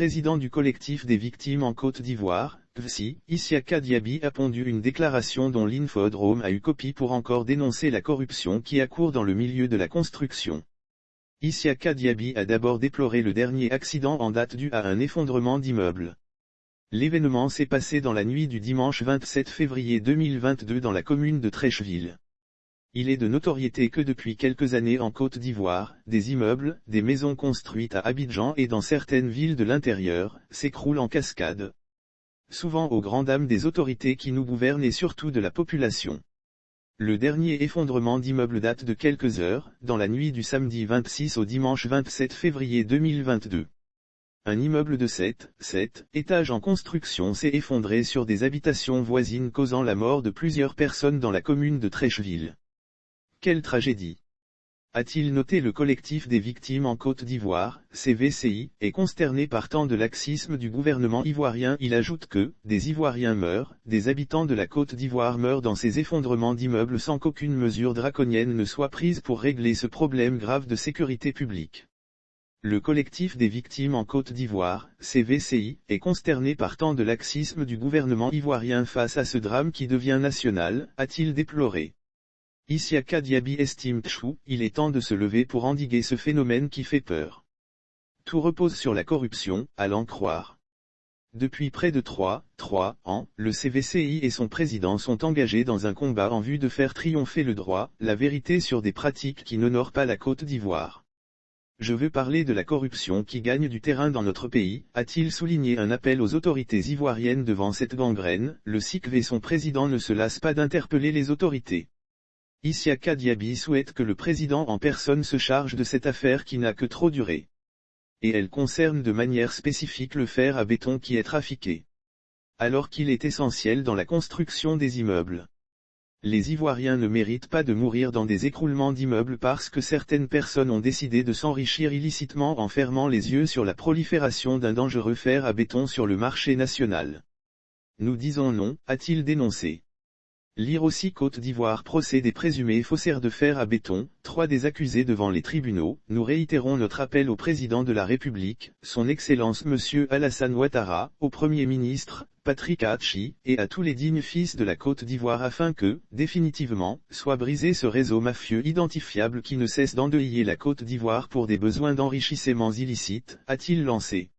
président du collectif des victimes en Côte d'Ivoire, VSI, Isiaka Diaby a pondu une déclaration dont l'Infodrome a eu copie pour encore dénoncer la corruption qui accourt dans le milieu de la construction. Isiaka Diaby a d'abord déploré le dernier accident en date dû à un effondrement d'immeuble. L'événement s'est passé dans la nuit du dimanche 27 février 2022 dans la commune de Treichville. Il est de notoriété que depuis quelques années en Côte d'Ivoire, des immeubles, des maisons construites à Abidjan et dans certaines villes de l'intérieur, s'écroulent en cascade. Souvent aux grandes dames des autorités qui nous gouvernent et surtout de la population. Le dernier effondrement d'immeuble date de quelques heures, dans la nuit du samedi 26 au dimanche 27 février 2022. Un immeuble de 7 étages en construction s'est effondré sur des habitations voisines causant la mort de plusieurs personnes dans la commune de Treichville. Quelle tragédie! A-t-il noté le collectif des victimes en Côte d'Ivoire, CVCI, est consterné par tant de laxisme du gouvernement ivoirien. Il ajoute que, des Ivoiriens meurent, des habitants de la Côte d'Ivoire meurent dans ces effondrements d'immeubles sans qu'aucune mesure draconienne ne soit prise pour régler ce problème grave de sécurité publique. Le collectif des victimes en Côte d'Ivoire, CVCI, est consterné par tant de laxisme du gouvernement ivoirien face à ce drame qui devient national, a-t-il déploré. Isiaka Diaby estime il est temps de se lever pour endiguer ce phénomène qui fait peur. Tout repose sur la corruption, à l'en croire. Depuis près de 3 ans, le CVCI et son président sont engagés dans un combat en vue de faire triompher le droit, la vérité sur des pratiques qui n'honorent pas la Côte d'Ivoire. Je veux parler de la corruption qui gagne du terrain dans notre pays, a-t-il souligné un appel aux autorités ivoiriennes devant cette gangrène. Le CICV et son président ne se lassent pas d'interpeller les autorités. Isiaka Diaby souhaite que le président en personne se charge de cette affaire qui n'a que trop duré. Et elle concerne de manière spécifique le fer à béton qui est trafiqué. Alors qu'il est essentiel dans la construction des immeubles. Les Ivoiriens ne méritent pas de mourir dans des écroulements d'immeubles parce que certaines personnes ont décidé de s'enrichir illicitement en fermant les yeux sur la prolifération d'un dangereux fer à béton sur le marché national. Nous disons non, a-t-il dénoncé. Lire aussi Côte d'Ivoire procès des présumés faussaires de fer à béton, 3 des accusés devant les tribunaux. Nous réitérons notre appel au président de la République, son Excellence Monsieur Alassane Ouattara, au Premier ministre, Patrick Achi, et à tous les dignes fils de la Côte d'Ivoire afin que, définitivement, soit brisé ce réseau mafieux identifiable qui ne cesse d'endeuiller la Côte d'Ivoire pour des besoins d'enrichissement illicites, a-t-il lancé.